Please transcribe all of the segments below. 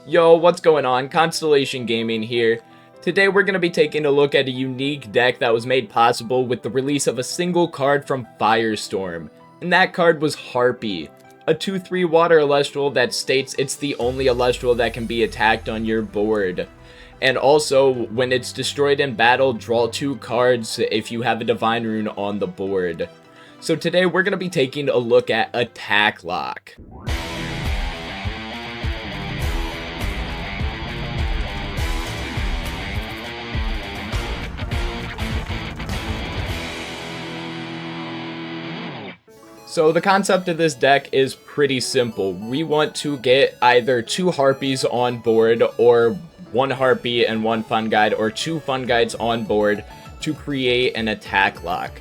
Yo, what's going on? Constellation Gaming here. Today we're going to be taking a look at a unique deck that was made possible with the release of a single card from Firestorm. And that card was Harpy, a 2/3 water Elestral that states it's the only Elestral that can be attacked on your board. And also, when it's destroyed in battle, draw 2 cards if you have a Divine Rune on the board. So today we're going to be taking a look at Attack Lock. So the concept of this deck is pretty simple. We want to get either 2 Harpies on board, or 1 Harpy and 1 Fun Guide, or 2 Fun Guides on board to create an Attack Lock.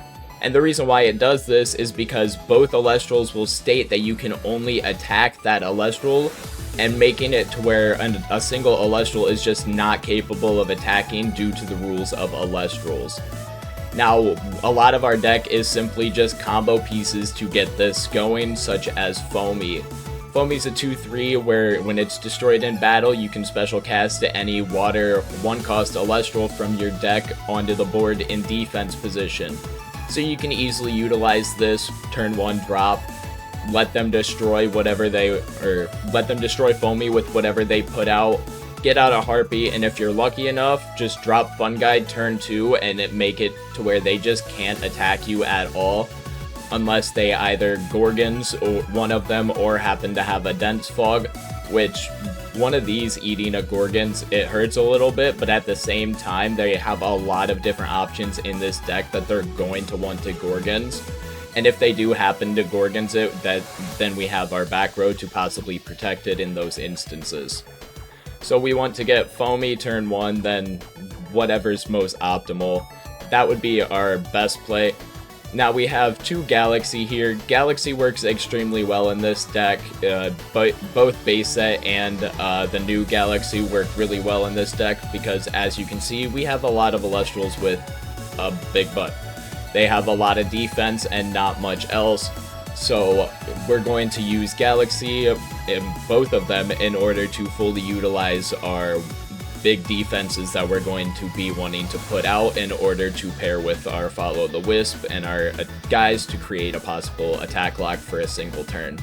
And the reason why it does this is because both Elestrals will state that you can only attack that Elestral, and making it to where a single Elestral is just not capable of attacking due to the rules of Elestrals. Now, a lot of our deck is simply just combo pieces to get this going, such as Foamy. Foamy's a 2/3 where when it's destroyed in battle, you can special cast any water 1-cost Elestral from your deck onto the board in defense position. So you can easily utilize this turn 1 drop, let them destroy Foamy with whatever they put out, get out a Harpy, and if you're lucky enough, just drop Fun Guide turn 2 and make it to where they just can't attack you at all, unless they either Gorgons or one of them, or happen to have a Dense Fog, which one of these eating a Gorgons, it hurts a little bit, but at the same time they have a lot of different options in this deck that they're going to want to Gorgons. And if they do happen to Gorgons it, then we have our back row to possibly protect it in those instances. So we want to get Foamy turn 1, then whatever's most optimal. That would be our best play. Now we have 2 Galaxy here. Galaxy works extremely well in this deck. Both base set and the new Galaxy work really well in this deck because, as you can see, we have a lot of Elestrals with a big butt. They have a lot of defense and not much else. So we're going to use Galaxy in both of them in order to fully utilize our big defenses that we're going to be wanting to put out in order to pair with our Follow the Wisp and our guys to create a possible attack lock for a single turn.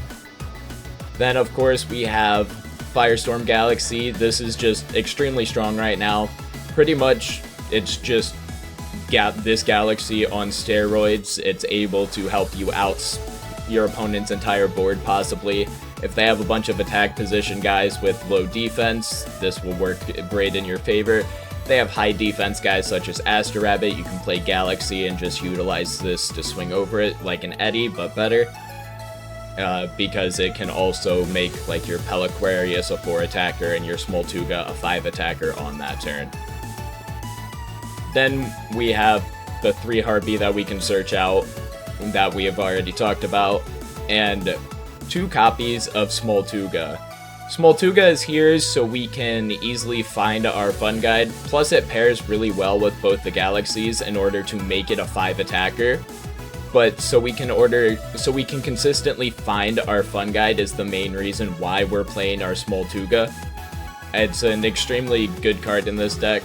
Then of course we have Firestorm Galaxy. This is just extremely strong right now. Pretty much it's just this Galaxy on steroids. It's able to help you out your opponent's entire board possibly. If they have a bunch of attack position guys with low defense, this will work great in your favor. If they have high defense guys such as Aster Rabbit, you can play Galaxy and just utilize this to swing over it like an Eddy, but better. Because it can also make like your Peliquarius a 4 attacker and your Smoltuga a 5 attacker on that turn. Then we have the 3 Harpy that we can search out that we have already talked about, and 2 copies of Smoltuga. Smoltuga is here so we can easily find our Fun Guide, plus it pairs really well with both the Galaxies in order to make it a 5 attacker. But so we can consistently find our Fun Guide is the main reason why we're playing our Smoltuga. It's an extremely good card in this deck,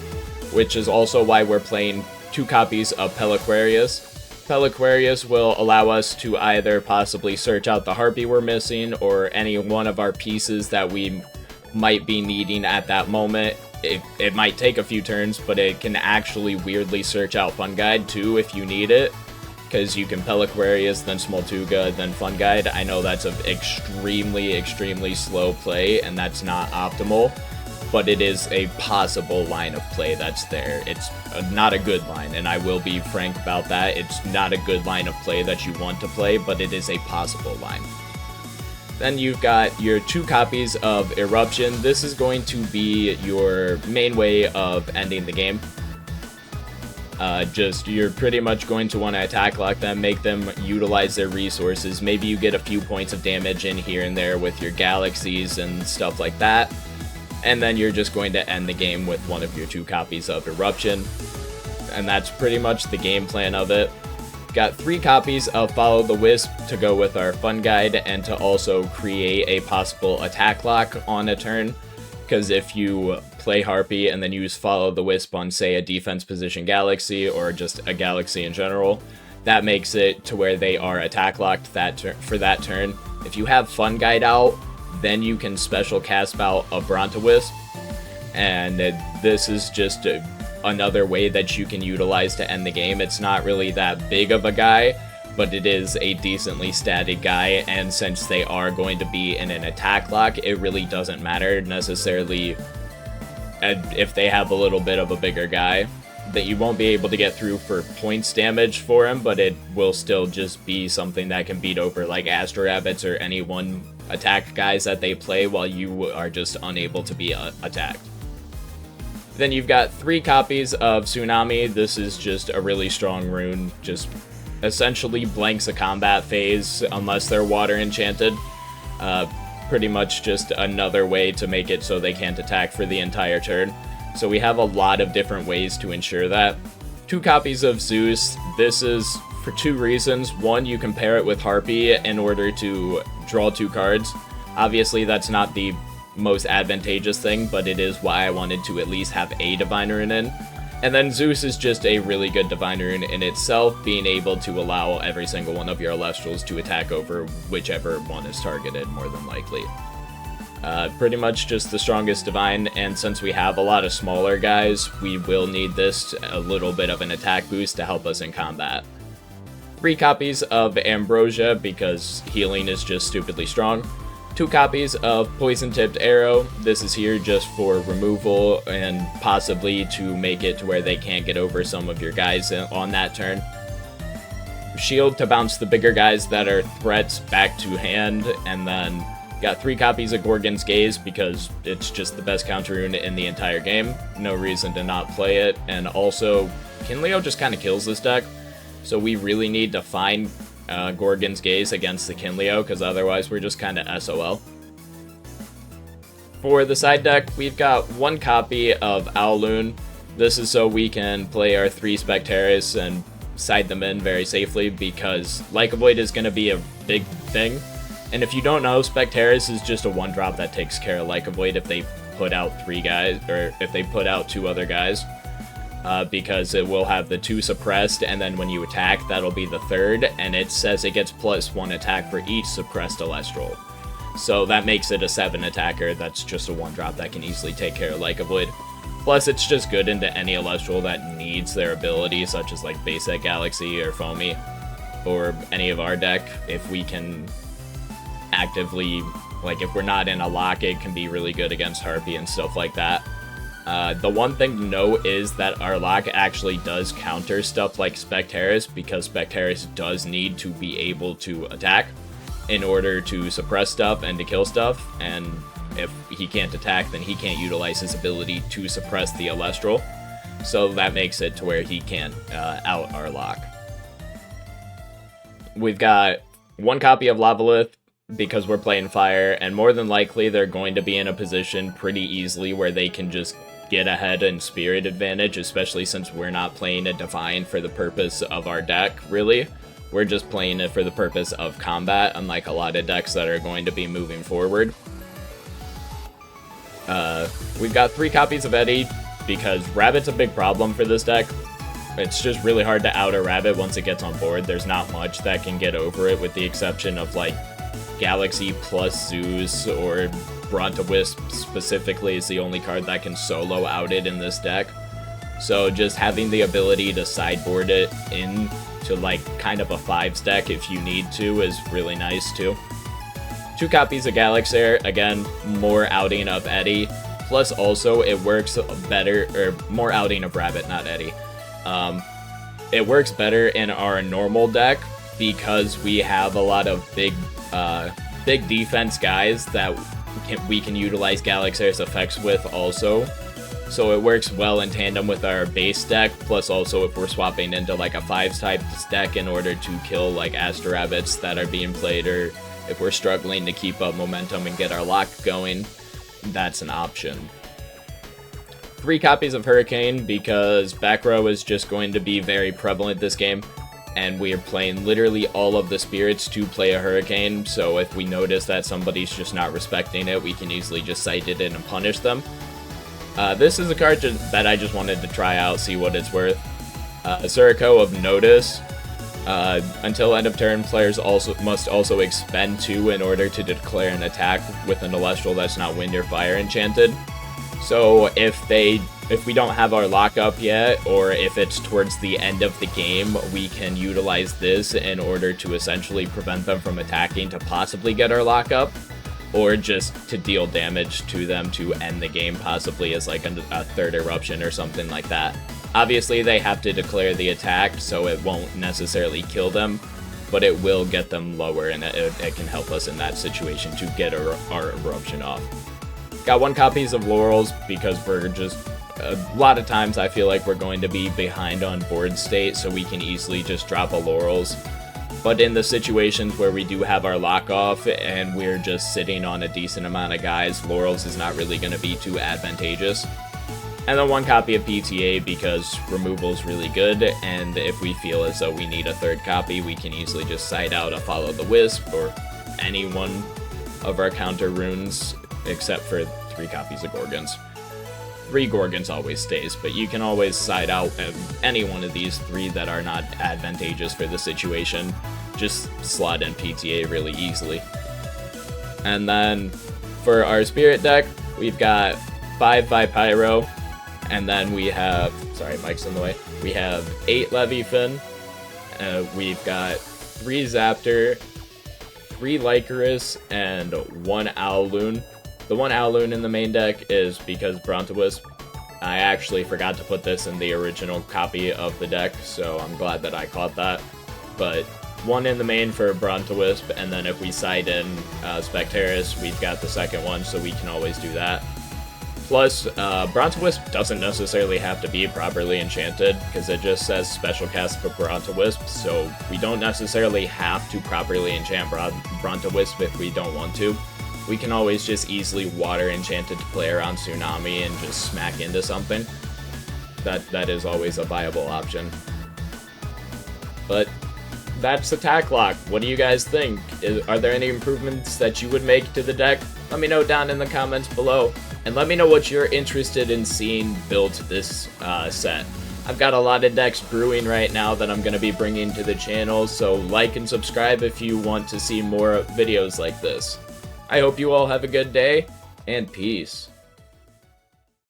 which is also why we're playing 2 copies of Peliquarius. Peliquarius will allow us to either possibly search out the Harpy we're missing or any one of our pieces that we might be needing at that moment. It might take a few turns, but it can actually weirdly search out Fun Guide too if you need it, because you can Peliquarius, then Smoltuga, then Fun Guide. I know that's an extremely slow play, and that's not optimal, but it is a possible line of play that's there. It's not a good line, and I will be frank about that. It's not a good line of play that you want to play, but it is a possible line. Then you've got your 2 copies of Eruption. This is going to be your main way of ending the game. You're pretty much going to want to attack lock them, make them utilize their resources. Maybe you get a few points of damage in here and there with your Galaxies and stuff like that. And then you're just going to end the game with one of your 2 copies of Eruption. And that's pretty much the game plan of it. Got 3 copies of Follow the Wisp to go with our Fun Guide and to also create a possible attack lock on a turn. because if you play Harpy and then use Follow the Wisp on, say, a defense position Galaxy or just a Galaxy in general, that makes it to where they are attack locked for that turn. If you have Fun Guide out, then you can special cast out a Bronto-Wisp, and this is just another way that you can utilize to end the game. It's not really that big of a guy, but it is a decently statted guy, and since they are going to be in an attack lock, it really doesn't matter necessarily if they have a little bit of a bigger guy, that you won't be able to get through for points damage for him, but it will still just be something that can beat over like Astro Rabbits or any one attack guys that they play while you are just unable to be attacked. Then you've got 3 copies of Tsunami. This is just a really strong rune, just essentially blanks a combat phase unless they're water enchanted. Pretty much just another way to make it so they can't attack for the entire turn. So we have a lot of different ways to ensure that. 2 copies of Zeus. This is for 2 reasons. One, you can pair it with Harpy in order to draw 2 cards. Obviously that's not the most advantageous thing, but it is why I wanted to at least have a Divine Rune in. And then Zeus is just a really good Divine Rune in itself, being able to allow every single one of your Elestrals to attack over whichever one is targeted, more than likely. Pretty much just the strongest Divine, and since we have a lot of smaller guys, we will need this a little bit of an attack boost to help us in combat. 3 copies of Ambrosia, because healing is just stupidly strong. 2 copies of Poison Tipped Arrow. This is here just for removal and possibly to make it to where they can't get over some of your guys on that turn. Shield to bounce the bigger guys that are threats back to hand, and then got 3 copies of Gorgon's Gaze because it's just the best counter rune in the entire game. No reason to not play it, and also Kinleo just kind of kills this deck, so we really need to find Gorgon's Gaze against the Kinleo, because otherwise we're just kind of SOL. For the side deck, we've got 1 copy of Owloon. This is so we can play our 3 Spectaris and side them in very safely, because Lyca Void is going to be a big thing. And if you don't know, Spectaris is just a 1-drop that takes care of Lyca Void if they put out 3 guys, or if they put out 2 other guys. Because it will have the 2 suppressed, and then when you attack, that'll be the 3rd, and it says it gets +1 attack for each suppressed Elestral. So that makes it a 7 attacker that's just a 1-drop that can easily take care of Lyca Void. Plus, it's just good into any Elestral that needs their ability, such as like Basic Galaxy or Foamy, or any of our deck. If we can actively, like if we're not in a lock, it can be really good against Harpy and stuff like that. The one thing to know is that our lock actually does counter stuff like Spectaris, because Spectaris does need to be able to attack in order to suppress stuff and to kill stuff, and if he can't attack, then he can't utilize his ability to suppress the Elestral, so that makes it to where he can't out our lock. We've got 1 copy of Lavalith, because we're playing fire, and more than likely they're going to be in a position pretty easily where they can just get ahead in spirit advantage, especially since we're not playing a Divine for the purpose of our deck, really. We're just playing it for the purpose of combat, unlike a lot of decks that are going to be moving forward. We've got 3 copies of Eddie, because Rabbit's a big problem for this deck. It's just really hard to out a Rabbit once it gets on board. There's not much that can get over it, with the exception of like Galaxy plus Zeus, or Bronto-Wisp specifically is the only card that can solo out it in this deck. So just having the ability to sideboard it into like kind of a 5s deck if you need to is really nice too. 2 copies of Galaxair, again, more outing of Eddie, plus also it works better, or more outing of Rabbit, not Eddie. It works better in our normal deck because we have a lot of big defense guys that we can utilize Galaxair's effects with also. So it works well in tandem with our base deck, plus also if we're swapping into like a 5s type deck in order to kill like Astro Rabbits that are being played, or if we're struggling to keep up momentum and get our lock going, that's an option. 3 copies of Hurricane, because back row is just going to be very prevalent this game, and we are playing literally all of the spirits to play a hurricane, so if we notice that somebody's just not respecting it, we can easily just sight it in and punish them. This is a card that I just wanted to try out, see what it's worth. Suriko of Notice. Until end of turn, players must also expend 2 in order to declare an attack with an Elestral that's not wind or fire enchanted. So if we don't have our lockup yet, or if it's towards the end of the game, we can utilize this in order to essentially prevent them from attacking to possibly get our lockup, or just to deal damage to them to end the game, possibly as like a third eruption or something like that. Obviously, they have to declare the attack, so it won't necessarily kill them, but it will get them lower, and it can help us in that situation to get our eruption off. Got 1 copies of Laurels because we're just, a lot of times I feel like we're going to be behind on board state, so we can easily just drop a Laurels. But in the situations where we do have our lock off and we're just sitting on a decent amount of guys, Laurels is not really going to be too advantageous. And then 1 copy of PTA because removal is really good, and if we feel as though we need a 3rd copy, we can easily just side out a Follow the Wisp or any one of our counter runes, except for 3 copies of Gorgons. 3 Gorgons always stays, but you can always side out any one of these 3 that are not advantageous for the situation. Just slot in PTA really easily. And then for our Spirit deck, we've got 5 Vipyro, and then we have, sorry, Mike's in the way, we have 8 Leviathan, we've got 3 Zaptor, 3 Lycoris, and 1 Owloon. The 1 Owloon in the main deck is because Brontowisp. I actually forgot to put this in the original copy of the deck, so I'm glad that I caught that. But 1 in the main for Brontowisp, and then if we side in Spectaris, we've got the 2nd one, so we can always do that. Plus, Brontowisp doesn't necessarily have to be properly enchanted, because it just says special cast for Brontowisp, so we don't necessarily have to properly enchant Brontowisp if we don't want to. We can always just easily water enchanted to play around Tsunami and just smack into something. That is always a viable option. But that's Attack Lock. What do you guys think? Are there any improvements that you would make to the deck? Let me know down in the comments below. And let me know what you're interested in seeing built this set. I've got a lot of decks brewing right now that I'm going to be bringing to the channel, so like and subscribe if you want to see more videos like this. I hope you all have a good day, and peace.